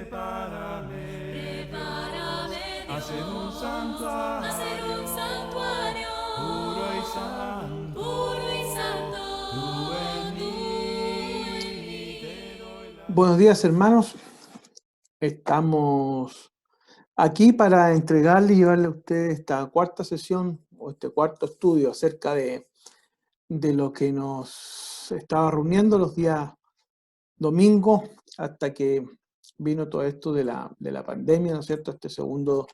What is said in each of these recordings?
prepárame hacer un Dios, hacer santuario un santuario puro y santo, tú en mí. Buenos días, hermanos. Estamos aquí para entregarle y llevarle a ustedes esta cuarta sesión o este cuarto estudio acerca de lo que nos estaba reuniendo los días domingo hasta que vino todo esto de la pandemia, ¿no es cierto? Este segundo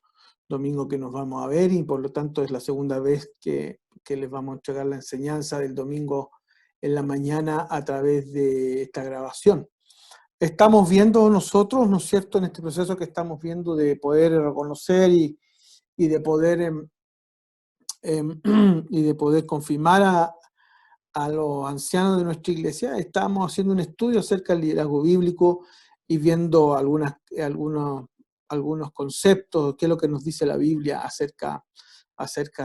domingo que nos vamos a ver y por lo tanto es la segunda vez que les vamos a entregar la enseñanza del domingo en la mañana a través de esta grabación. Estamos viendo nosotros, ¿no es cierto?, en este proceso que estamos viendo de poder reconocer y de poder y de poder confirmar a los ancianos de nuestra iglesia, estamos haciendo un estudio acerca del liderazgo bíblico y viendo algunos conceptos, qué es lo que nos dice la Biblia acerca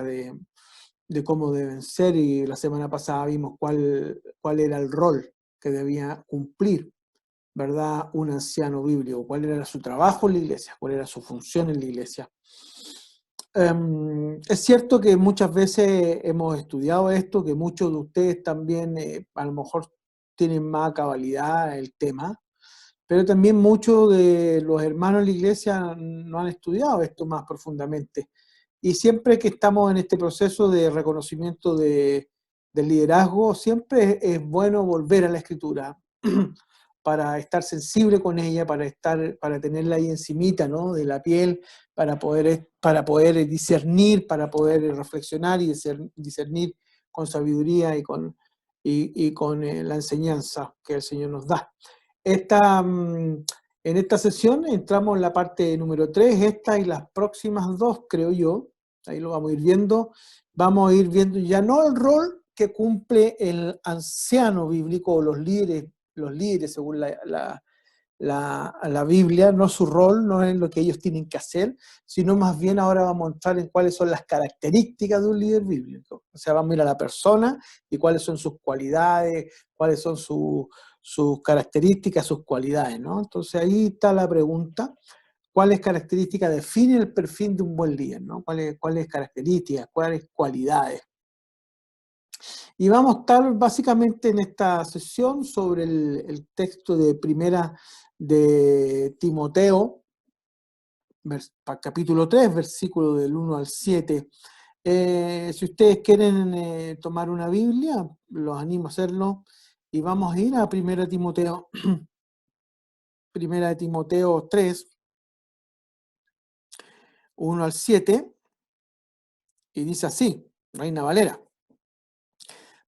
de cómo deben ser, y la semana pasada vimos cuál era el rol que debía cumplir, ¿verdad?, un anciano bíblico, cuál era su trabajo en la iglesia, cuál era su función en la iglesia. Es cierto que muchas veces hemos estudiado esto, que muchos de ustedes también a lo mejor tienen más cabalidad el tema, pero también muchos de los hermanos de la iglesia no han estudiado esto más profundamente. Y siempre que estamos en este proceso de reconocimiento del liderazgo, siempre es bueno volver a la Escritura para estar sensible con ella, para tenerla ahí encimita, ¿no?, de la piel, para poder discernir, para poder reflexionar y discernir con sabiduría y con la enseñanza que el Señor nos da. En esta sesión entramos en la parte número 3, esta y las próximas dos, creo yo. Ahí lo vamos a ir viendo. Vamos a ir viendo ya no el rol que cumple el anciano bíblico o los líderes según la Biblia, no su rol, no es lo que ellos tienen que hacer, sino más bien ahora vamos a entrar en cuáles son las características de un líder bíblico. O sea, vamos a ir a la persona y cuáles son sus cualidades, cuáles son sus características, sus cualidades, ¿no? Entonces ahí está la pregunta: ¿cuáles características definen el perfil de un buen líder, ¿no? ¿Cuáles características, cuáles cualidades? Y vamos a estar básicamente en esta sesión sobre el texto de primera de Timoteo, capítulo 3, versículo del 1 al 7. Si ustedes quieren tomar una Biblia, los animo a hacerlo. Y vamos a ir a primera Timoteo 3, 1 al 7, y dice así, Reina Valera: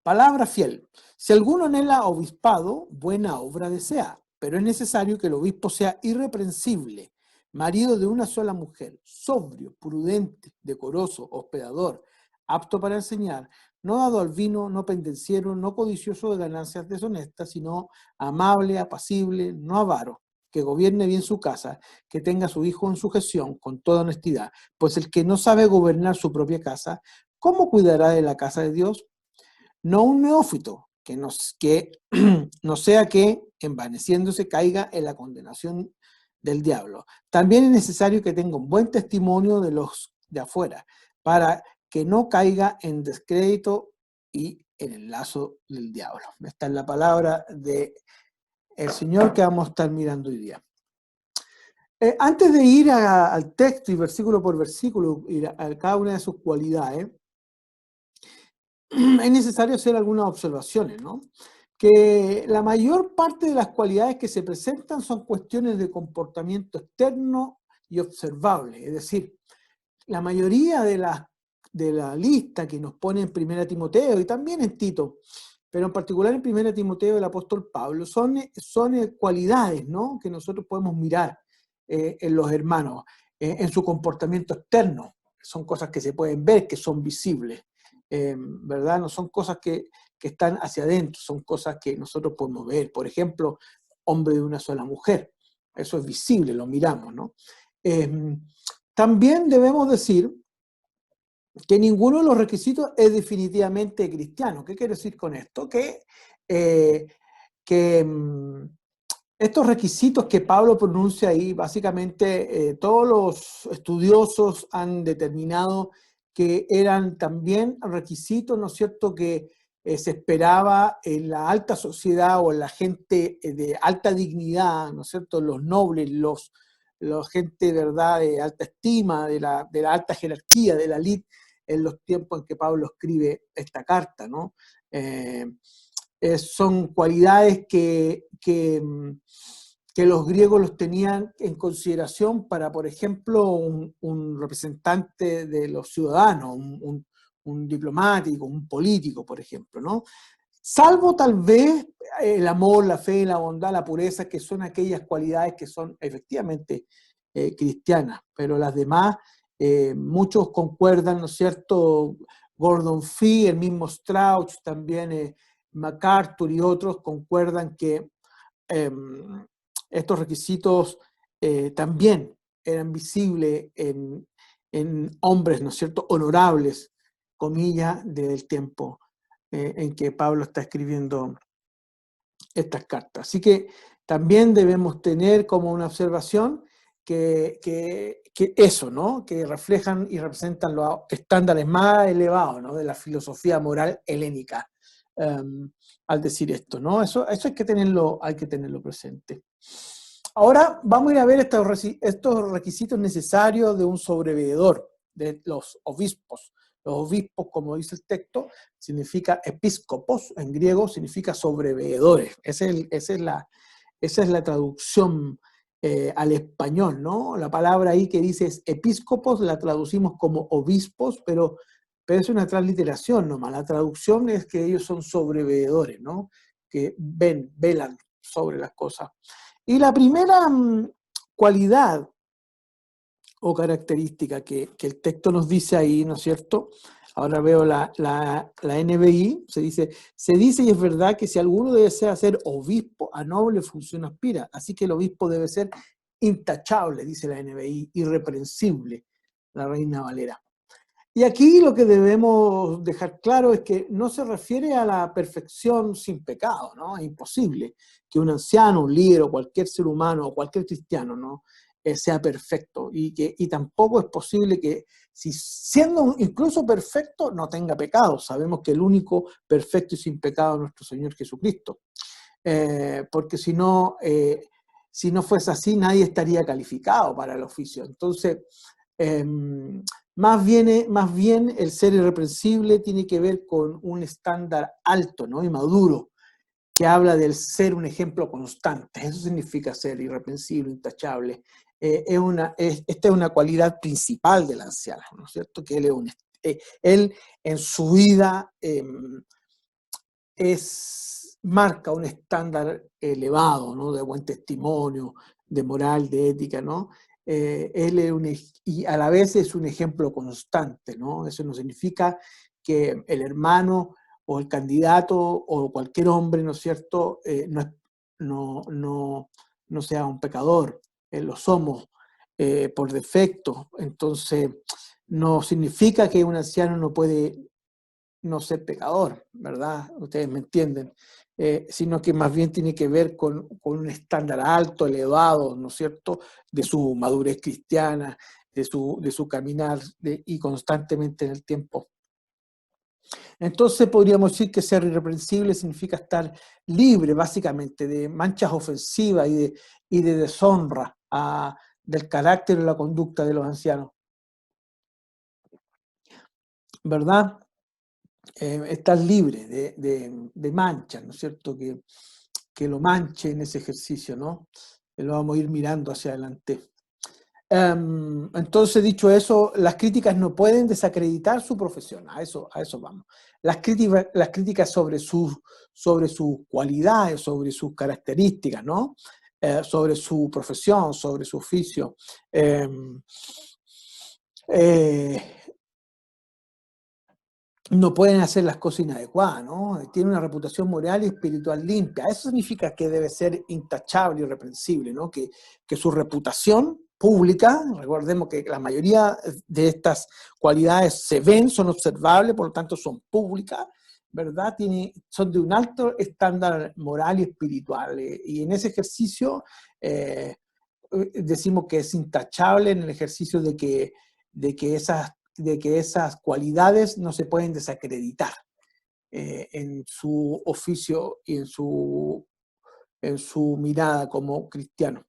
palabra fiel. Si alguno anhela obispado, buena obra desea, pero es necesario que el obispo sea irreprensible, marido de una sola mujer, sobrio, prudente, decoroso, hospedador, apto para enseñar, no dado al vino, no pendenciero, no codicioso de ganancias deshonestas, sino amable, apacible, no avaro, que gobierne bien su casa, que tenga a su hijo en sujeción con toda honestidad, pues el que no sabe gobernar su propia casa, ¿cómo cuidará de la casa de Dios? No un neófito, que no sea que, envaneciéndose, caiga en la condenación del diablo. También es necesario que tenga un buen testimonio de los de afuera, para que no caiga en descrédito y en el lazo del diablo. Esta es la palabra del Señor que vamos a estar mirando hoy día. Antes de ir al texto y versículo por versículo, ir a cada una de sus cualidades, es necesario hacer algunas observaciones, ¿no? Que la mayor parte de las cualidades que se presentan son cuestiones de comportamiento externo y observable. Es decir, la mayoría de la lista que nos pone en 1 Timoteo y también en Tito, pero en particular en 1 Timoteo el apóstol Pablo, son cualidades, ¿no?, que nosotros podemos mirar en los hermanos, en su comportamiento externo. Son cosas que se pueden ver, que son visibles. ¿Verdad? No son cosas que están hacia adentro, son cosas que nosotros podemos ver. Por ejemplo, hombre de una sola mujer. Eso es visible, lo miramos, ¿no? También debemos decir que ninguno de los requisitos es definitivamente cristiano. ¿Qué quiero decir con esto? Que Estos requisitos que Pablo pronuncia ahí, básicamente todos los estudiosos han determinado que eran también requisitos, ¿no es cierto?, que se esperaba en la alta sociedad o en la gente de alta dignidad, ¿no es cierto?, los nobles, los gente, ¿verdad?, de alta estima, de la alta jerarquía, de la élite, en los tiempos en que Pablo escribe esta carta, ¿no? Son cualidades que los griegos los tenían en consideración para, por ejemplo, un representante de los ciudadanos, un diplomático, un político, por ejemplo, ¿no? Salvo tal vez el amor, la fe, la bondad, la pureza, que son aquellas cualidades que son efectivamente cristianas, pero las demás, muchos concuerdan, ¿no es cierto? Gordon Fee, el mismo Strauss, también MacArthur y otros concuerdan que eh, estos requisitos también eran visibles en hombres, ¿no es cierto?, honorables, comillas, del tiempo en que Pablo está escribiendo estas cartas. Así que también debemos tener como una observación que eso, ¿no?, que reflejan y representan los estándares más elevados, ¿no?, de la filosofía moral helénica, al decir esto, ¿no? Eso hay que tenerlo presente. Ahora vamos a ir a ver estos requisitos necesarios de un sobreveedor, de los obispos. Los obispos, como dice el texto, significa episcopos, en griego significa sobreveedores. Esa es la traducción al español, ¿no? La palabra ahí que dice es episcopos, la traducimos como obispos, pero es una transliteración nomás. La traducción es que ellos son sobreveedores, ¿no? Que velan sobre las cosas. Y la primera cualidad o característica que el texto nos dice ahí, ¿no es cierto? Ahora veo la NBI, se dice y es verdad que si alguno desea ser obispo, a noble función aspira, así que el obispo debe ser intachable, dice la NBI, irreprensible, la Reina Valera. Y aquí lo que debemos dejar claro es que no se refiere a la perfección sin pecado, ¿no? Es imposible que un anciano, un líder o cualquier ser humano o cualquier cristiano, ¿no?, sea perfecto y tampoco es posible que, si siendo incluso perfecto, no tenga pecado. Sabemos que el único perfecto y sin pecado es nuestro Señor Jesucristo, porque si no fuese así, nadie estaría calificado para el oficio. Entonces, más bien el ser irreprensible tiene que ver con un estándar alto, ¿no?, y maduro, que habla del ser un ejemplo constante. Eso significa ser irreprensible, intachable. Esta es una cualidad principal del anciano, ¿no es cierto? Que él en su vida marca un estándar elevado, ¿no?, de buen testimonio, de moral, de ética, ¿no? Y a la vez es un ejemplo constante, ¿no? Eso no significa que el hermano o el candidato o cualquier hombre, ¿no es cierto?, no sea un pecador. Lo somos por defecto. Entonces, no significa que un anciano no puede no ser pecador, ¿verdad? Ustedes me entienden. Sino que más bien tiene que ver con un estándar alto, elevado, ¿no es cierto?, de su madurez cristiana, de su caminar y constantemente en el tiempo. Entonces podríamos decir que ser irreprensible significa estar libre, básicamente, de manchas ofensivas y de deshonra del carácter y la conducta de los ancianos, ¿verdad? Estar libre de manchas, ¿no es cierto?, que lo manche en ese ejercicio, ¿no? Lo vamos a ir mirando hacia adelante. Entonces, dicho eso, las críticas no pueden desacreditar su profesión, a eso vamos. Las críticas sobre sus cualidades, sobre sus características, ¿no? Sobre su profesión, sobre su oficio. No pueden hacer las cosas inadecuadas, ¿no? Tiene una reputación moral y espiritual limpia. Eso significa que debe ser intachable y irreprensible, ¿no? Que su reputación pública, recordemos que la mayoría de estas cualidades se ven, son observables, por lo tanto son públicas, ¿verdad? Son de un alto estándar moral y espiritual. Y en ese ejercicio decimos que es intachable en el ejercicio de que esas cualidades no se pueden desacreditar en su oficio y en su mirada como cristiano.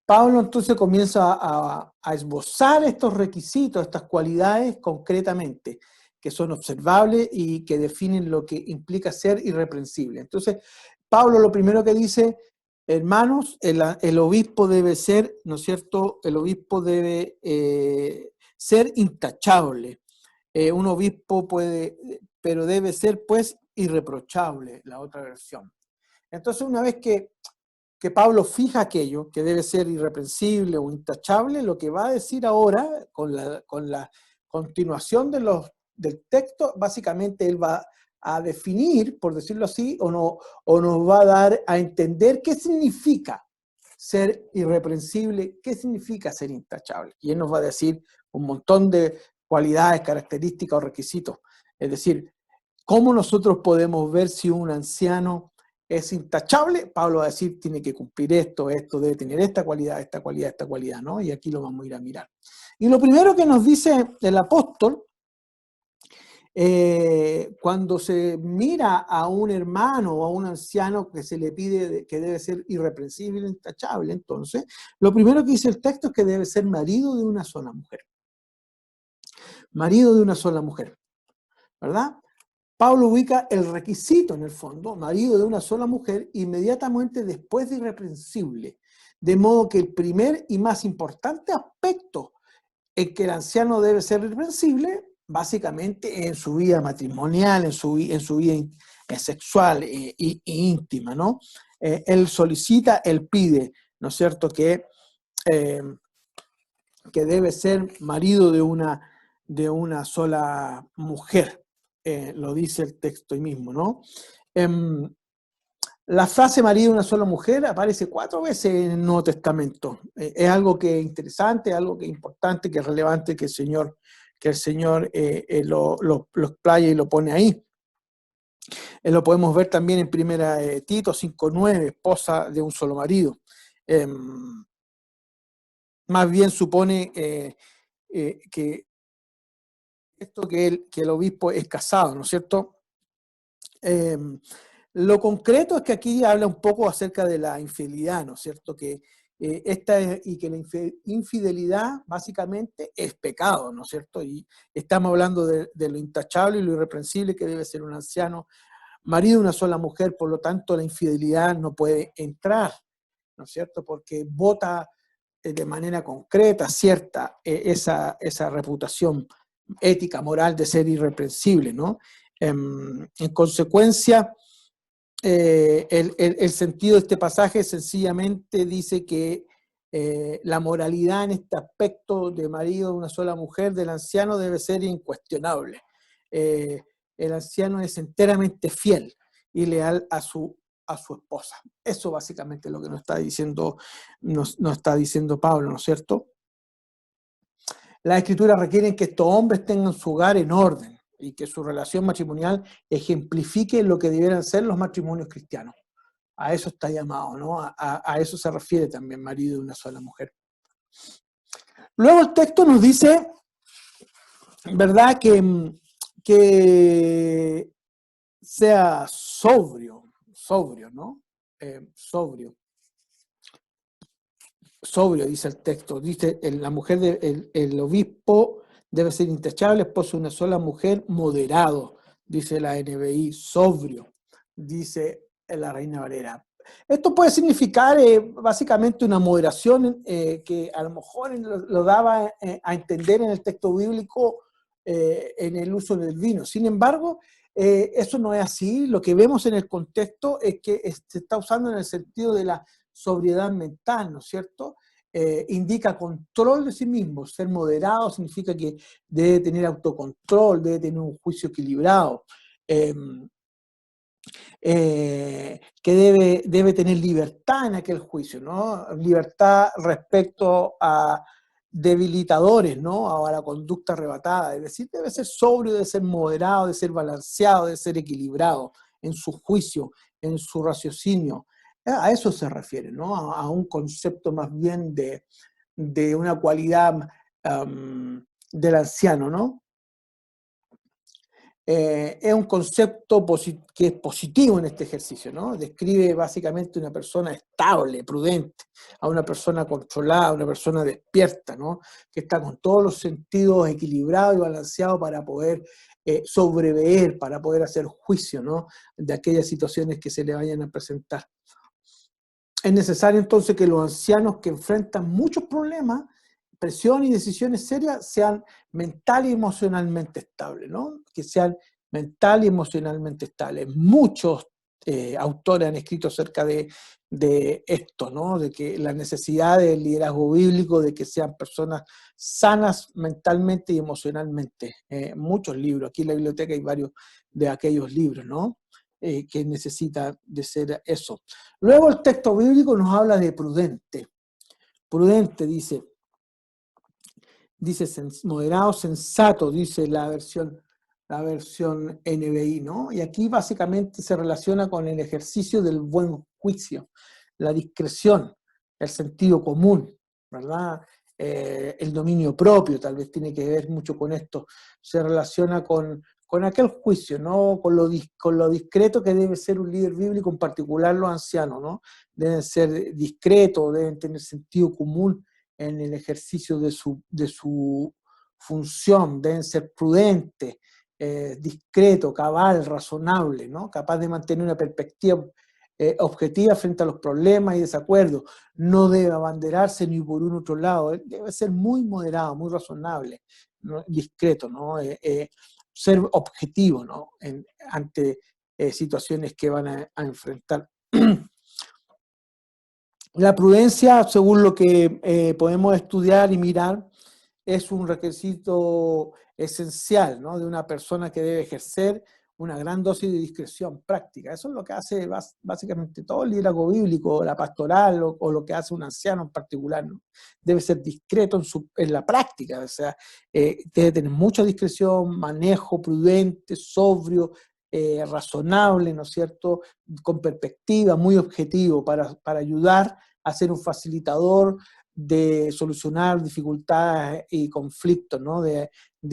Pablo entonces comienza a esbozar estos requisitos, estas cualidades concretamente, que son observables y que definen lo que implica ser irreprensible. Entonces, Pablo lo primero que dice, hermanos, el obispo debe ser, ¿no es cierto? El obispo debe ser intachable. Un obispo puede, pero debe ser pues irreprochable, la otra versión. Entonces, una vez que Pablo fija aquello, que debe ser irreprensible o intachable, lo que va a decir ahora, con la continuación del texto, básicamente él va a definir, por decirlo así, o nos va a dar a entender qué significa ser irreprensible, qué significa ser intachable. Y él nos va a decir un montón de cualidades, características o requisitos. Es decir, ¿cómo nosotros podemos ver si un anciano es intachable? Pablo va a decir, tiene que cumplir esto, debe tener esta cualidad, esta cualidad, ¿no? Y aquí lo vamos a ir a mirar. Y lo primero que nos dice el apóstol, cuando se mira a un hermano o a un anciano que se le pide que debe ser irreprensible, intachable, entonces, lo primero que dice el texto es que debe ser marido de una sola mujer. Marido de una sola mujer, ¿verdad? Pablo ubica el requisito, en el fondo, marido de una sola mujer, inmediatamente después de irreprensible. De modo que el primer y más importante aspecto en que el anciano debe ser irreprensible, básicamente en su vida matrimonial, en su vida sexual e íntima, ¿no? Él solicita, él pide, ¿no es cierto?, que debe ser marido de una sola mujer. Lo dice el texto ahí mismo, ¿no? La frase marido de una sola mujer aparece 4 veces en el Nuevo Testamento. Es algo que es interesante, algo que es importante, que es relevante, que el Señor lo explaya y lo pone ahí. Lo podemos ver también en primera Tito 5:9, esposa de un solo marido. Más bien supone que esto que el obispo es casado, ¿no es cierto? Lo concreto es que aquí habla un poco acerca de la infidelidad, ¿no es cierto? Que que la infidelidad básicamente es pecado, ¿no es cierto? Y estamos hablando de lo intachable y lo irreprensible que debe ser un anciano, marido de una sola mujer, por lo tanto la infidelidad no puede entrar, ¿no es cierto? Porque bota de manera concreta, cierta, esa reputación ética, moral de ser irreprensible, ¿no? En consecuencia, el sentido de este pasaje sencillamente dice que la moralidad en este aspecto de marido de una sola mujer del anciano debe ser incuestionable. El anciano es enteramente fiel y leal a su esposa. Eso básicamente es lo que nos está diciendo Pablo, ¿no es cierto? Las escrituras requieren que estos hombres tengan su hogar en orden y que su relación matrimonial ejemplifique lo que debieran ser los matrimonios cristianos. A eso está llamado, ¿no? A eso se refiere también marido de una sola mujer. Luego el texto nos dice, ¿verdad? Que sea sobrio, ¿no? Sobrio, dice el texto. Dice, la mujer, el obispo debe ser intachable, esposo de una sola mujer, moderado, dice la NBI, sobrio, dice la Reina Valera. Esto puede significar básicamente una moderación que a lo mejor lo daba a entender en el texto bíblico en el uso del vino. Sin embargo, eso no es así. Lo que vemos en el contexto es que se está usando en el sentido de la sobriedad mental, ¿no es cierto? Indica control de sí mismo. Ser moderado significa que debe tener autocontrol, debe tener un juicio equilibrado. Que debe tener libertad en aquel juicio, ¿no? Libertad respecto a debilitadores, ¿no? A la conducta arrebatada. Es decir, debe ser sobrio, debe ser moderado, debe ser balanceado, debe ser equilibrado en su juicio, en su raciocinio. A eso se refiere, ¿no? A un concepto más bien de una cualidad del anciano, ¿no? Es un concepto que es positivo en este ejercicio, ¿no? Describe básicamente una persona estable, prudente, a una persona controlada, una persona despierta, ¿no? Que está con todos los sentidos equilibrados y balanceados para poder sobreveer, para poder hacer juicio, ¿no? De aquellas situaciones que se le vayan a presentar. Es necesario entonces que los ancianos que enfrentan muchos problemas, presión y decisiones serias sean mental y emocionalmente estables, ¿no? Que sean mental y emocionalmente estables. Muchos autores han escrito acerca de esto, ¿no? De que la necesidad del liderazgo bíblico, de que sean personas sanas mentalmente y emocionalmente. Muchos libros, aquí en la biblioteca hay varios de aquellos libros, ¿no? Que necesita de ser eso. Luego el texto bíblico nos habla de prudente. Prudente dice moderado, sensato, dice la versión NBI, ¿no? Y aquí básicamente se relaciona con el ejercicio del buen juicio, la discreción, el sentido común, ¿verdad? El dominio propio tal vez tiene que ver mucho con esto, se relaciona con aquel juicio, ¿no? Con lo discreto que debe ser un líder bíblico, en particular los ancianos, ¿no? Deben ser discretos, deben tener sentido común en el ejercicio de su función, deben ser prudentes, discreto, cabal, razonable, ¿no? Capaz de mantener una perspectiva objetiva frente a los problemas y desacuerdos. No debe abanderarse ni por un otro lado, debe ser muy moderado, muy razonable, ¿no? Discreto, ¿no? Ser objetivo, ¿no? Ante situaciones que van a enfrentar. La prudencia, según lo que podemos estudiar y mirar, es un requisito esencial, ¿no? De una persona que debe ejercer una gran dosis de discreción práctica. Eso es lo que hace básicamente todo el liderazgo bíblico, la pastoral o lo que hace un anciano en particular, ¿no? Debe ser discreto en la práctica, o sea, debe tener mucha discreción, manejo prudente, sobrio, razonable, ¿no es cierto?, con perspectiva, muy objetivo para ayudar a ser un facilitador de solucionar dificultades y conflictos, ¿no? De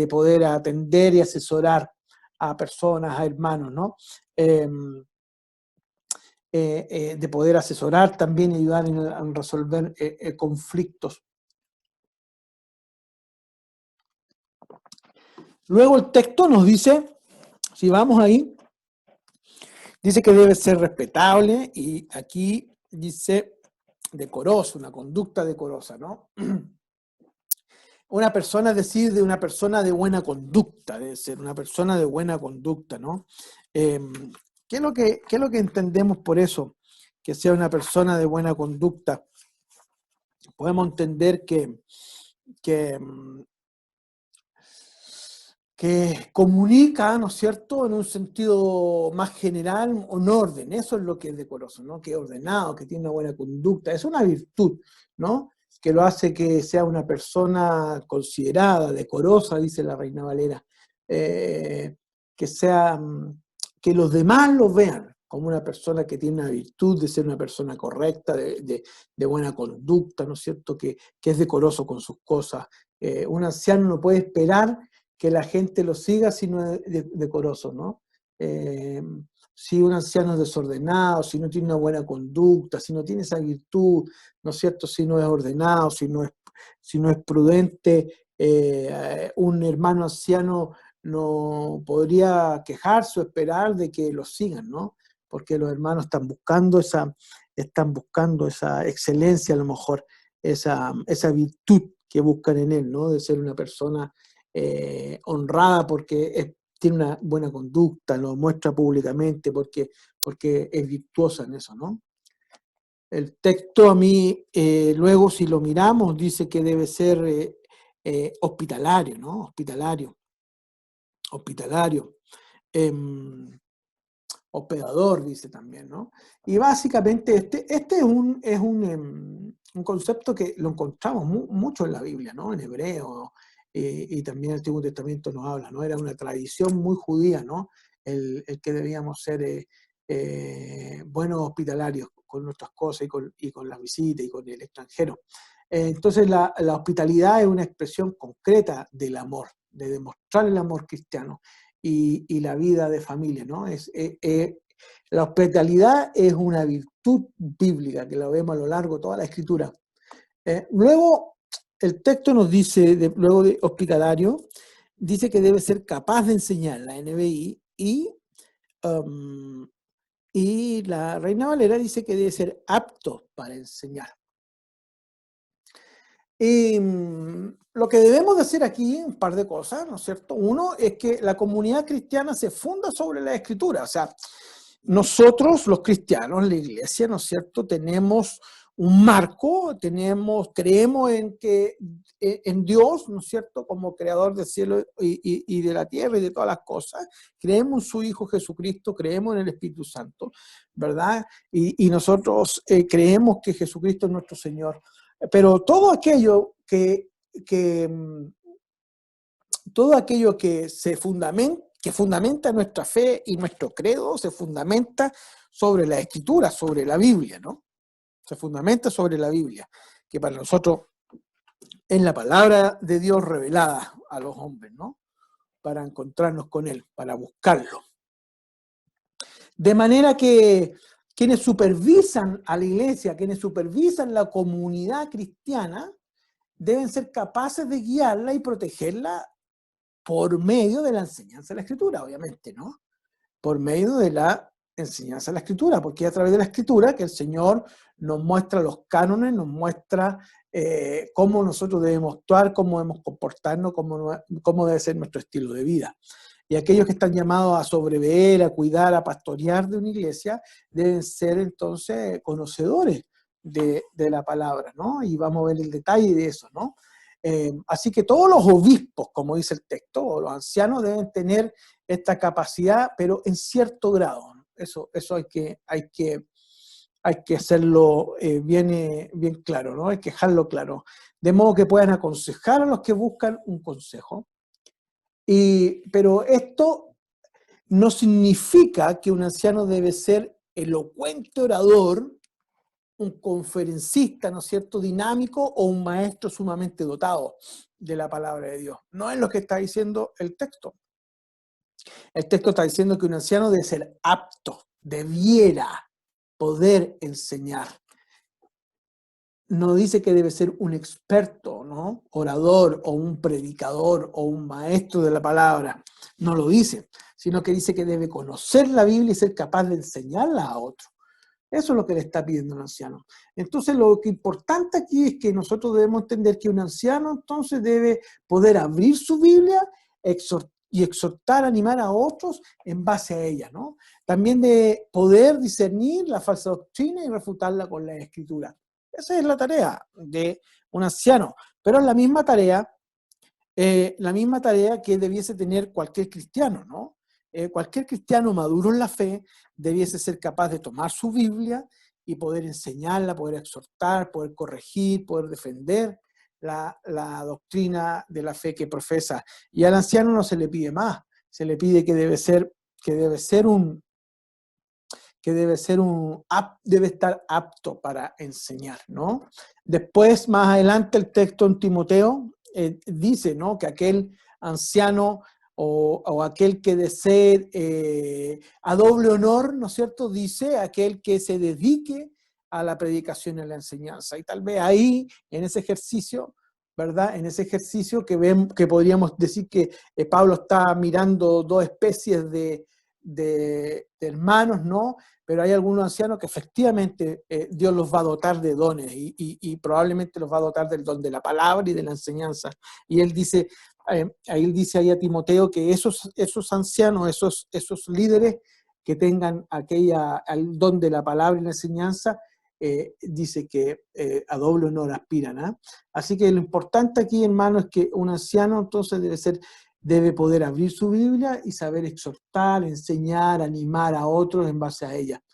poder atender y asesorar a personas, a hermanos, ¿no? De poder asesorar también y ayudar en resolver conflictos. Luego el texto nos dice, si vamos ahí, dice que debe ser respetable y aquí dice decoroso, una conducta decorosa, ¿no? Una persona, es decir, de una persona de buena conducta, debe ser una persona de buena conducta, ¿no? ¿Qué es lo que entendemos por eso? Que sea una persona de buena conducta. Podemos entender que comunica, ¿no es cierto?, en un sentido más general, un orden. Eso es lo que es decoroso, ¿no? Que es ordenado, que tiene una buena conducta. Es una virtud, ¿no? Que lo hace que sea una persona considerada, decorosa, dice la Reina Valera. Que sea, que los demás lo vean como una persona que tiene una virtud de ser una persona correcta, de buena conducta, ¿no es cierto?, que es decoroso con sus cosas. Un anciano no puede esperar que la gente lo siga si no es decoroso, ¿no? Si un anciano es desordenado, si no tiene una buena conducta, si no tiene esa virtud, ¿no es cierto? Si no es ordenado, si no es prudente, un hermano anciano no podría quejarse o esperar de que lo sigan, ¿no? Porque los hermanos están buscando esa excelencia, a lo mejor, esa virtud que buscan en él, ¿no? De ser una persona honrada porque tiene una buena conducta, lo muestra públicamente porque es virtuosa en eso, ¿no? El texto a mí, luego si lo miramos, dice que debe ser hospitalario, ¿no? Hospitalario. Hospedador, dice también, ¿no? Y básicamente este es un un concepto que lo encontramos mucho en la Biblia, ¿no? En Hebreo, y también el Antiguo Testamento nos habla, ¿no? Era una tradición muy judía, ¿no? El que debíamos ser buenos hospitalarios con nuestras cosas y con las visitas y con el extranjero. Entonces la hospitalidad es una expresión concreta del amor, de demostrar el amor cristiano y la vida de familia, ¿no? La hospitalidad es una virtud bíblica que la vemos a lo largo de toda la Escritura. Luego, el texto nos dice, luego de hospitalario, dice que debe ser capaz de enseñar la NBI y la Reina Valera dice que debe ser apto para enseñar. Lo que debemos de hacer aquí, un par de cosas, ¿no es cierto? Uno es que la comunidad cristiana se funda sobre la Escritura, o sea, nosotros los cristianos, la iglesia, ¿no es cierto?, tenemos un marco, creemos en Dios, ¿no es cierto?, como creador del cielo y de la tierra y de todas las cosas, creemos en su Hijo Jesucristo, creemos en el Espíritu Santo, ¿verdad? Y nosotros creemos que Jesucristo es nuestro Señor. Pero todo aquello que fundamenta nuestra fe y nuestro credo, se fundamenta sobre la Escritura, sobre la Biblia, ¿no? Se fundamenta sobre la Biblia, que para nosotros es la palabra de Dios revelada a los hombres, ¿no? Para encontrarnos con Él, para buscarlo. De manera que quienes supervisan a la iglesia, quienes supervisan la comunidad cristiana, deben ser capaces de guiarla y protegerla por medio de la enseñanza de la Escritura, obviamente, ¿no? Por medio de la enseñanza de la Escritura, porque es a través de la Escritura que el Señor nos muestra los cánones, nos muestra cómo nosotros debemos actuar, cómo debemos comportarnos, cómo debe ser nuestro estilo de vida. Y aquellos que están llamados a sobreveer, a cuidar, a pastorear de una iglesia, deben ser entonces conocedores de la palabra, ¿no? Y vamos a ver el detalle de eso, ¿no? Así que todos los obispos, como dice el texto, o los ancianos deben tener esta capacidad, pero en cierto grado, ¿no? Eso hay que hacerlo bien claro, ¿no? Hay que dejarlo claro. De modo que puedan aconsejar a los que buscan un consejo. Pero esto no significa que un anciano debe ser elocuente orador, un conferencista, ¿no es cierto?, dinámico o un maestro sumamente dotado de la palabra de Dios. No es lo que está diciendo el texto. El texto está diciendo que un anciano debe ser apto, debiera poder enseñar. No dice que debe ser un experto, ¿no?, orador o un predicador o un maestro de la palabra. No lo dice, sino que dice que debe conocer la Biblia y ser capaz de enseñarla a otros. Eso es lo que le está pidiendo un anciano. Entonces, lo que importante aquí es que nosotros debemos entender que un anciano entonces debe poder abrir su Biblia y exhortar, animar a otros en base a ella, ¿no? También de poder discernir la falsa doctrina y refutarla con la Escritura. Esa es la tarea de un anciano, pero es la misma tarea que debiese tener cualquier cristiano, ¿no? Cualquier cristiano maduro en la fe debiese ser capaz de tomar su Biblia y poder enseñarla, poder exhortar, poder corregir, poder defender la doctrina de la fe que profesa. Y al anciano no se le pide más, se le pide que debe estar apto para enseñar, ¿no? Después, más adelante, el texto en Timoteo dice, ¿no?, que aquel anciano o aquel que desee a doble honor, ¿no es cierto?, dice aquel que se dedique a la predicación y a la enseñanza. Y tal vez ahí, en ese ejercicio, ¿verdad?, en ese ejercicio que podríamos decir que Pablo está mirando dos especies de hermanos, ¿no? Pero hay algunos ancianos que efectivamente Dios los va a dotar de dones y probablemente los va a dotar del don de la palabra y de la enseñanza. Y él dice ahí a Timoteo que esos ancianos, esos líderes que tengan el don de la palabra y la enseñanza, dice que a doble honor aspiran, ¿eh? Así que lo importante aquí, hermano, es que un anciano entonces debe poder abrir su Biblia y saber exhortar, enseñar, animar a otros en base a ella,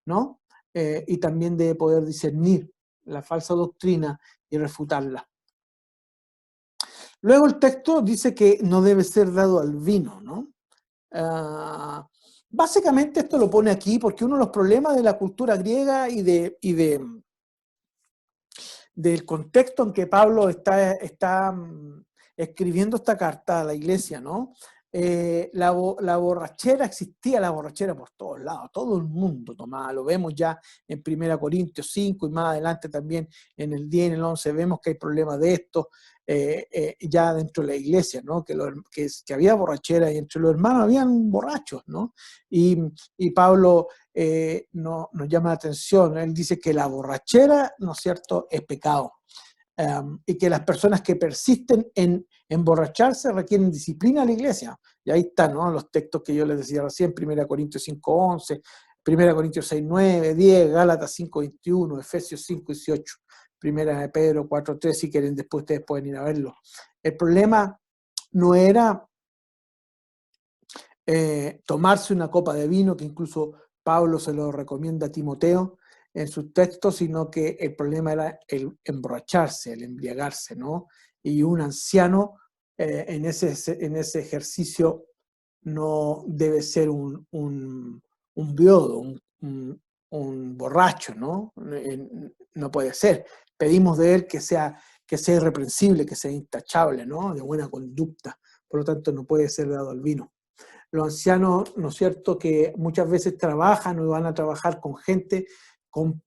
¿no? Y también debe poder discernir la falsa doctrina y refutarla. Luego el texto dice que no debe ser dado al vino, ¿no? Básicamente esto lo pone aquí porque uno de los problemas de la cultura griega del contexto en que Pablo está escribiendo esta carta a la iglesia, ¿no? La borrachera existía, la borrachera por todos lados, todo el mundo tomaba, lo vemos ya en 1 Corintios 5 y más adelante también en el 10 y en el 11 vemos que hay problemas de esto ya dentro de la iglesia, ¿no? Que había borrachera y entre los hermanos habían borrachos, ¿no? Y Pablo nos llama la atención, él dice que la borrachera, ¿no es cierto?, es pecado. Y que las personas que persisten en emborracharse requieren disciplina a la iglesia. Y ahí están, ¿no?, los textos que yo les decía recién, 1 Corintios 5:11, 1 Corintios 6:9, 10, Gálatas 5:21, Efesios 5:18, 1 de Pedro 4:3, si quieren después ustedes pueden ir a verlo. El problema no era tomarse una copa de vino, que incluso Pablo se lo recomienda a Timoteo en sus textos, sino que el problema era el emborracharse, el embriagarse, ¿no? Y un anciano en ese ejercicio no debe ser un biodo, un borracho, ¿no? No puede ser. Pedimos de él que sea irreprensible, que sea intachable, ¿no? De buena conducta. Por lo tanto, no puede ser dado al vino. Los ancianos, ¿no es cierto?, que muchas veces trabajan o van a trabajar con gente con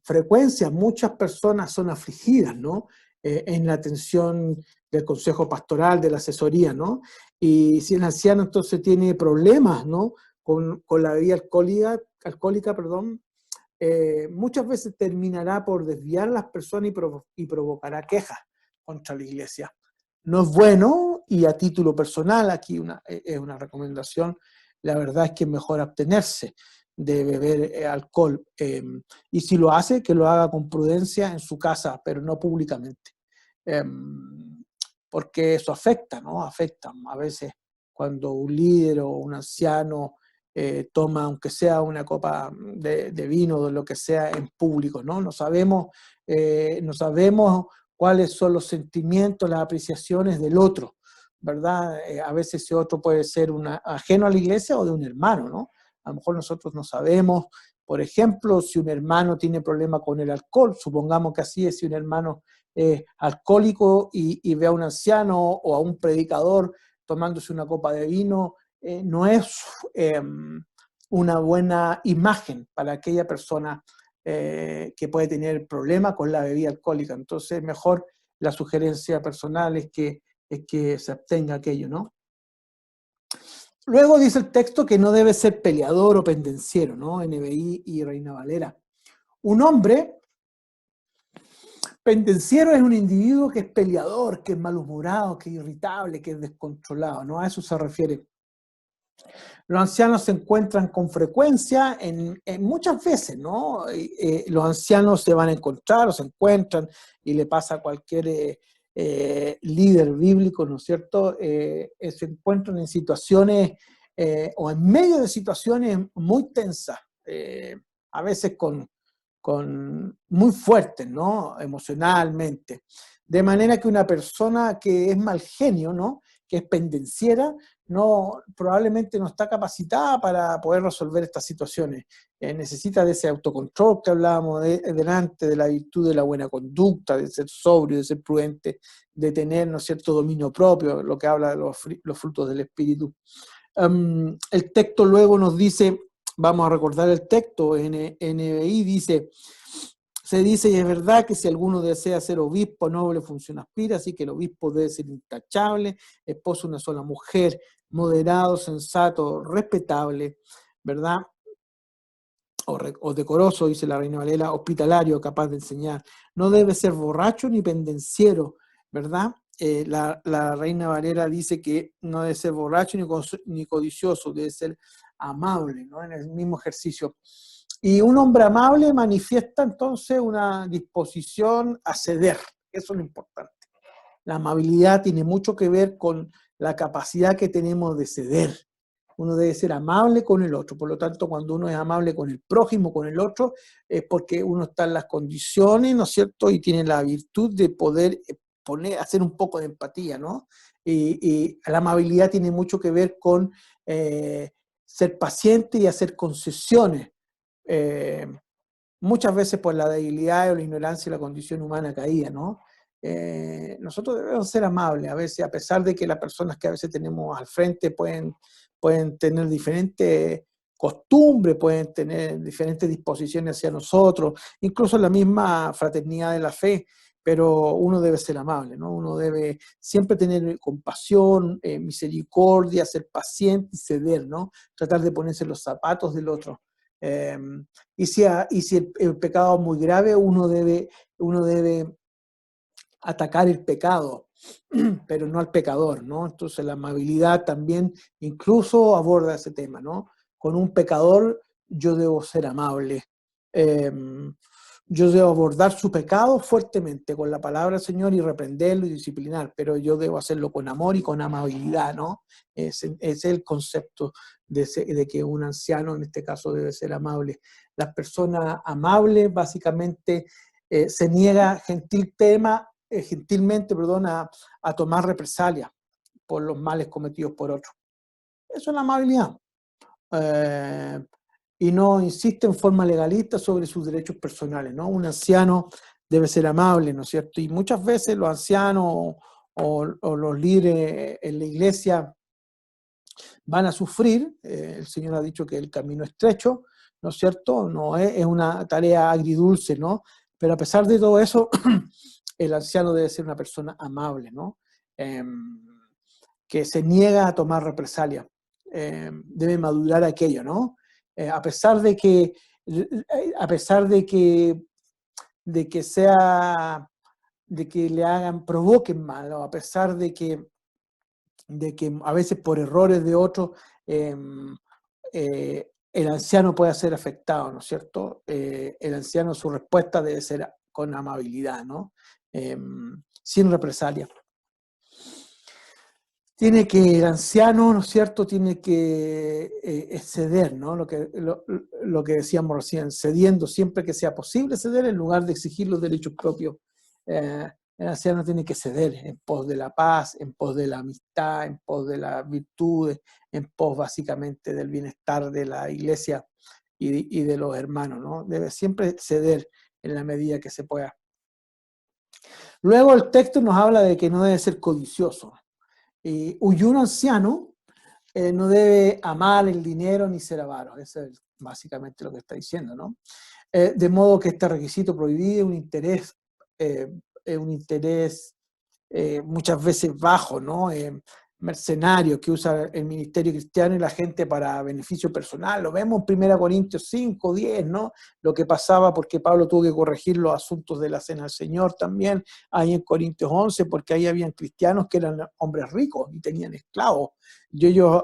frecuencia. Muchas personas son afligidas, ¿no? En la atención del consejo pastoral, de la asesoría, ¿no? Y si el anciano entonces tiene problemas, ¿no?, con la bebida alcohólica, muchas veces terminará por desviar a las personas y provocará quejas contra la iglesia. No es bueno, y a título personal, aquí es una recomendación, la verdad es que es mejor abstenerse de beber alcohol. Y si lo hace, que lo haga con prudencia en su casa, pero no públicamente. Porque eso afecta, ¿no? Afecta a veces cuando un líder o un anciano toma, aunque sea una copa de vino o de lo que sea, en público, ¿no? No sabemos cuáles son los sentimientos, las apreciaciones del otro, ¿verdad? A veces ese otro puede ser ajeno a la iglesia o de un hermano, ¿no? A lo mejor nosotros no sabemos, por ejemplo, si un hermano tiene problema con el alcohol, supongamos que así es, si un hermano es alcohólico y ve a un anciano o a un predicador tomándose una copa de vino, no es una buena imagen para aquella persona que puede tener problema con la bebida alcohólica. Entonces, mejor la sugerencia personal es que se abstenga aquello, ¿no? Luego dice el texto que no debe ser peleador o pendenciero, ¿no? NBI y Reina Valera. Un hombre pendenciero es un individuo que es peleador, que es malhumorado, que es irritable, que es descontrolado, ¿no? A eso se refiere. Los ancianos se encuentran con frecuencia en muchas veces, ¿no? Los ancianos se van a encontrar o se encuentran y le pasa a cualquier líder bíblico, ¿no es cierto? Se encuentran en situaciones o en medio de situaciones muy tensas, a veces muy fuertes, ¿no? Emocionalmente. De manera que una persona que es mal genio, ¿no?, que es pendenciera, probablemente no está capacitada para poder resolver estas situaciones. Necesita de ese autocontrol que hablábamos delante, de la virtud de la buena conducta, de ser sobrio, de ser prudente, de tener, ¿no es cierto?, dominio propio, lo que habla de los frutos del Espíritu. El texto luego nos dice, vamos a recordar el texto, NBI se dice, y es verdad, que si alguno desea ser obispo, noble función aspira, así que el obispo debe ser intachable, esposo de una sola mujer, moderado, sensato, respetable, ¿verdad? O decoroso, dice la Reina Valera, hospitalario, capaz de enseñar. No debe ser borracho ni pendenciero, ¿verdad? La Reina Valera dice que no debe ser borracho ni codicioso, debe ser amable, ¿no? En el mismo ejercicio. Y un hombre amable manifiesta entonces una disposición a ceder. Eso es lo importante. La amabilidad tiene mucho que ver con la capacidad que tenemos de ceder. Uno debe ser amable con el otro. Por lo tanto, cuando uno es amable con el prójimo, con el otro, es porque uno está en las condiciones, ¿no es cierto? Y tiene la virtud de poder hacer un poco de empatía, ¿no? Y la amabilidad tiene mucho que ver con ser paciente y hacer concesiones. Eh, Muchas veces por la debilidad o la ignorancia y la condición humana caída, ¿no? Nosotros debemos ser amables, a veces, a pesar de que las personas que a veces tenemos al frente pueden tener diferentes costumbres, pueden tener diferentes disposiciones hacia nosotros, incluso la misma fraternidad de la fe, pero uno debe ser amable, ¿no? Uno debe siempre tener compasión, misericordia, ser paciente y ceder, ¿no? Tratar de ponerse los zapatos del otro. Eh, y si el pecado es muy grave, uno debe atacar el pecado, pero no al pecador, ¿no? Entonces la amabilidad también incluso aborda ese tema, ¿no? Con un pecador yo debo ser amable. Eh, yo debo abordar su pecado fuertemente con la palabra del Señor y reprenderlo y disciplinar, pero yo debo hacerlo con amor y con amabilidad, ¿no? Ese es el concepto de que un anciano en este caso debe ser amable. Las personas amables básicamente se niega gentilmente, perdón, a tomar represalias por los males cometidos por otros. Eso es la amabilidad. Eh, y no insiste en forma legalista sobre sus derechos personales, ¿no? Un anciano debe ser amable, ¿no es cierto? Y muchas veces los ancianos o los líderes en la iglesia van a sufrir. El Señor ha dicho que el camino es estrecho, ¿no es cierto? No es una tarea agridulce, ¿no? Pero a pesar de todo eso, el anciano debe ser una persona amable, ¿no? Eh, que se niega a tomar represalia. Debe madurar aquello, ¿no? A pesar de que, a pesar de que sea, de que le hagan, provoquen mal, o a pesar de que a veces por errores de otros eh, el anciano puede ser afectado, ¿no es cierto? El anciano, su respuesta debe ser con amabilidad, ¿no? Eh, Sin represalia. El anciano, ¿no es cierto?, tiene que ceder, ¿no? Lo que decíamos recién, cediendo siempre que sea posible ceder en lugar de exigir los derechos propios. Eh, el anciano tiene que ceder en pos de la paz, en pos de la amistad, en pos de las virtudes, en pos básicamente del bienestar de la iglesia y de los hermanos, ¿no? Debe siempre ceder en la medida que se pueda. Luego el texto nos habla de que no debe ser codicioso. Y un anciano no debe amar el dinero ni ser avaro. Eso es básicamente lo que está diciendo, ¿no? De modo que este requisito prohíbe un interés muchas veces bajo, ¿no? Mercenario que usa el ministerio cristiano y la gente para beneficio personal. Lo vemos en 1 Corintios 5, 10, ¿no? Lo que pasaba porque Pablo tuvo que corregir los asuntos de la cena del Señor también, ahí en Corintios 11, porque ahí habían cristianos que eran hombres ricos y tenían esclavos. Y ellos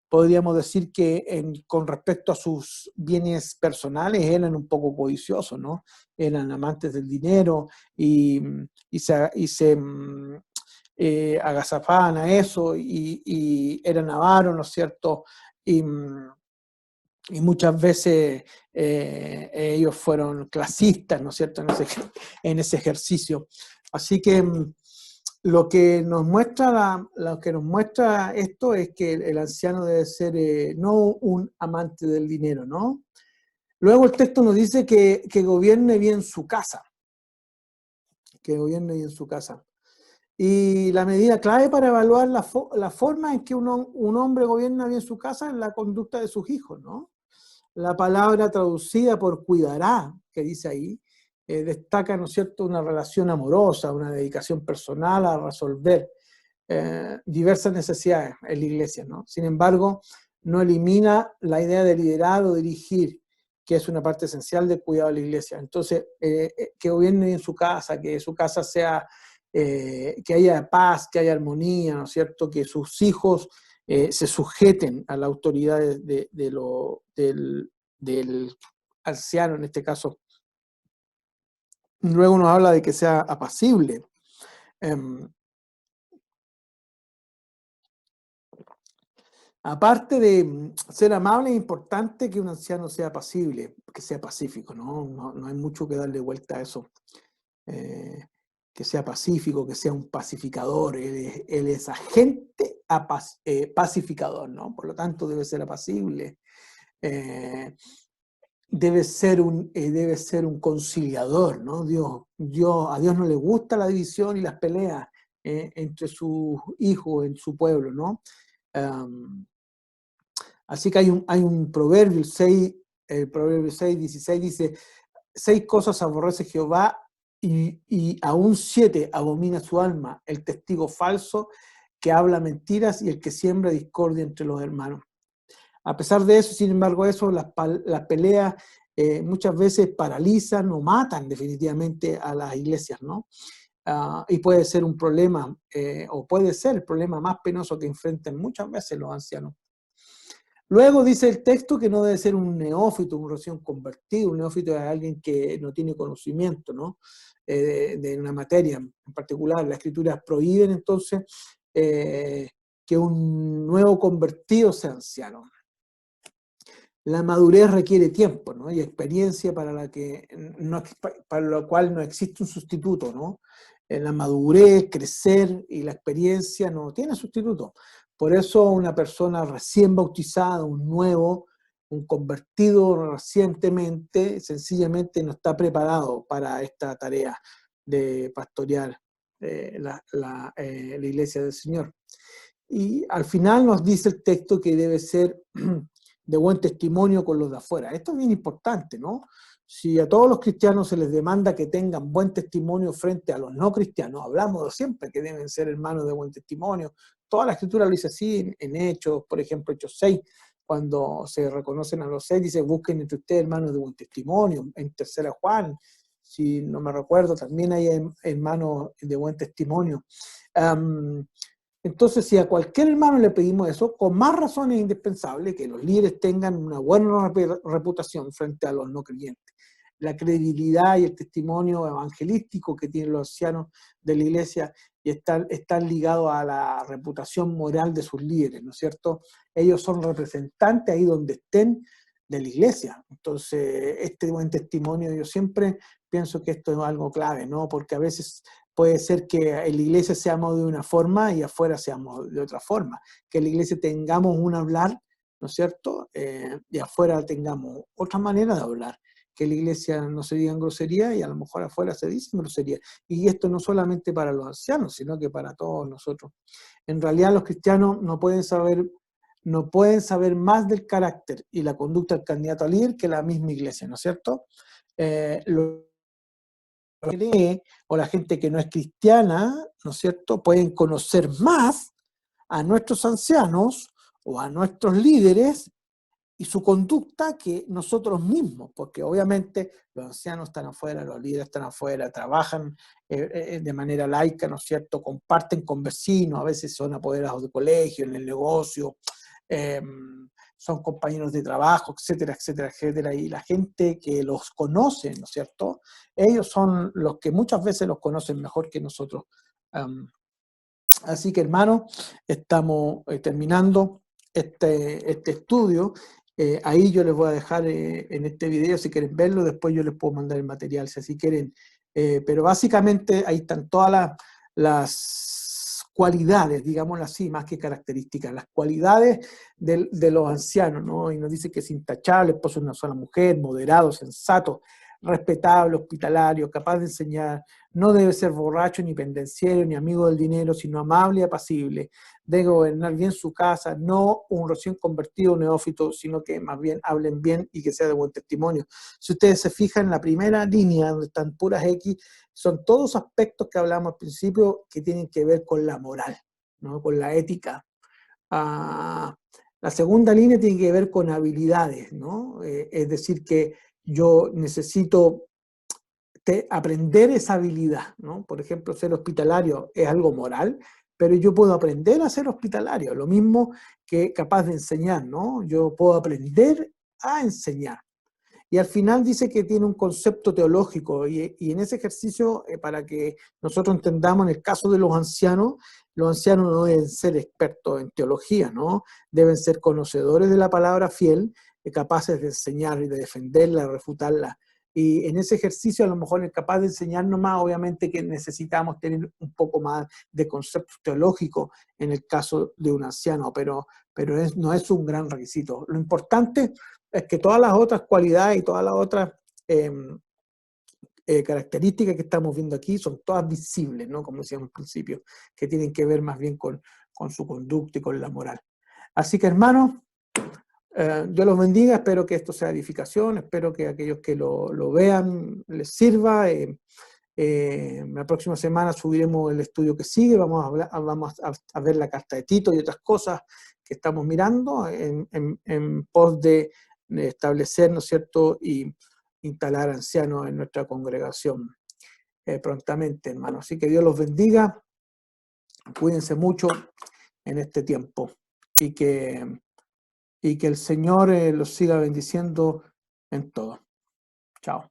podríamos decir que con respecto a sus bienes personales eran un poco codiciosos, ¿no? Eran amantes del dinero y se agazapaban a eso y eran avaros, ¿no es cierto? Y muchas veces ellos fueron clasistas, ¿no es cierto?, en ese ejercicio. Así que lo que nos muestra esto es que el anciano debe ser no un amante del dinero, ¿no? Luego el texto nos dice que gobierne bien su casa, que gobierne bien su casa. Y la medida clave para evaluar la forma en que un hombre gobierna bien su casa es la conducta de sus hijos, ¿no? La palabra traducida por cuidará, que dice ahí, destaca, ¿no es cierto?, una relación amorosa, una dedicación personal a resolver diversas necesidades en la iglesia, ¿no? Sin embargo, no elimina la idea de liderar o dirigir, que es una parte esencial del cuidado de la iglesia. Entonces, que gobierne en su casa, que su casa sea, que haya paz, que haya armonía, ¿no es cierto?, que sus hijos se sujeten a la autoridad del anciano, en este caso. Luego nos habla de que sea apacible. Aparte de ser amable, es importante que un anciano sea pasible, que sea pacífico, ¿no? No hay mucho que darle vuelta a eso. Eh, que sea pacífico, que sea un pacificador. Él es agente pacificador, ¿no? Por lo tanto, debe ser apacible. Eh, debe ser un conciliador, ¿no? A Dios no le gusta la división y las peleas entre sus hijos en su pueblo, ¿no? Um, Así que hay un proverbio, el proverbio 6, 16 dice, 6 cosas aborrece Jehová y aún 7 abomina su alma, el testigo falso que habla mentiras y el que siembra discordia entre los hermanos. A pesar de eso, sin embargo, las peleas muchas veces paralizan o matan definitivamente a las iglesias, ¿no? Y puede ser un problema, o puede ser el problema más penoso que enfrentan muchas veces los ancianos. Luego dice el texto que no debe ser un neófito, un recién convertido. Un neófito es alguien que no tiene conocimiento, ¿no? De una materia en particular. Las escrituras prohíben entonces que un nuevo convertido sea anciano. La madurez requiere tiempo, ¿no? Y experiencia para lo cual no existe un sustituto, ¿no? La madurez, crecer y la experiencia no tiene sustituto. Por eso una persona recién bautizada, un convertido recientemente, sencillamente no está preparado para esta tarea de pastorear la iglesia del Señor. Y al final nos dice el texto que debe ser de buen testimonio con los de afuera. Esto es bien importante, ¿no? Si a todos los cristianos se les demanda que tengan buen testimonio frente a los no cristianos, hablamos siempre que deben ser hermanos de buen testimonio. Toda la escritura lo dice así, en Hechos, por ejemplo, Hechos 6, cuando se reconocen a los 6, dice, busquen entre ustedes hermanos de buen testimonio. En Tercera Juan, si no me recuerdo, también hay hermanos de buen testimonio. Entonces, si a cualquier hermano le pedimos eso, con más razón es indispensable que los líderes tengan una buena reputación frente a los no creyentes. La credibilidad y el testimonio evangelístico que tienen los ancianos de la iglesia y están ligados a la reputación moral de sus líderes, ¿no es cierto? Ellos son representantes ahí donde estén de la iglesia. Entonces, este buen testimonio, yo siempre pienso que esto es algo clave, ¿no? Porque a veces puede ser que en la iglesia seamos de una forma y afuera seamos de otra forma. Que en la iglesia tengamos un hablar, ¿no es cierto? Y afuera tengamos otra manera de hablar. Que en la iglesia no se digan groserías y a lo mejor afuera se dicen groserías. Y esto no solamente para los ancianos, sino que para todos nosotros. En realidad los cristianos no pueden saber más del carácter y la conducta del candidato a líder que la misma iglesia, ¿no es cierto? Lo cree o la gente que no es cristiana, ¿no es cierto?, pueden conocer más a nuestros ancianos o a nuestros líderes y su conducta que nosotros mismos, porque obviamente los ancianos están afuera, los líderes están afuera, trabajan de manera laica, ¿no es cierto?, comparten con vecinos, a veces son apoderados de colegio, en el negocio, eh, son compañeros de trabajo, etcétera, etcétera, etcétera, y la gente que los conoce, ¿no es cierto?, ellos son los que muchas veces los conocen mejor que nosotros. Así que, hermanos, estamos terminando este estudio. Ahí yo les voy a dejar en este video, si quieren verlo, después yo les puedo mandar el material, si así quieren. Pero básicamente ahí están todas las cualidades, digámoslo así, más que características, las cualidades de los ancianos, ¿no? Y nos dice que es intachable, esposo de una sola mujer, moderado, sensato, respetable, hospitalario, capaz de enseñar, no debe ser borracho, ni pendenciero, ni amigo del dinero, sino amable y apacible, debe gobernar bien su casa, no un recién convertido neófito, sino que más bien hablen bien y que sea de buen testimonio. Si ustedes se fijan en la primera línea, donde están puras X, son todos aspectos que hablamos al principio que tienen que ver con la moral, ¿no?, con la ética. La segunda línea tiene que ver con habilidades, ¿no? Es decir, que yo necesito aprender esa habilidad, ¿no? Por ejemplo, ser hospitalario es algo moral, pero yo puedo aprender a ser hospitalario, lo mismo que capaz de enseñar, ¿no? Yo puedo aprender a enseñar. Y al final dice que tiene un concepto teológico y en ese ejercicio, para que nosotros entendamos en el caso de los ancianos no deben ser expertos en teología, ¿no? Deben ser conocedores de la palabra fiel, capaces de enseñar y de defenderla, de refutarla. Y en ese ejercicio a lo mejor es capaz de enseñarnos más, obviamente que necesitamos tener un poco más de conceptos teológicos en el caso de un anciano, pero no es un gran requisito. Lo importante es que todas las otras cualidades y todas las otras características que estamos viendo aquí son todas visibles, ¿no? Como decíamos al principio, que tienen que ver más bien con su conducta y con la moral. Así que, hermanos, Dios los bendiga, espero que esto sea edificación, espero que aquellos que lo vean les sirva. La próxima semana subiremos el estudio que sigue, vamos a ver la carta de Tito y otras cosas que estamos mirando en pos de establecer, ¿no es cierto?, y instalar ancianos en nuestra congregación prontamente, hermanos. Así que Dios los bendiga, cuídense mucho en este tiempo y que el Señor los siga bendiciendo en todo. Chao.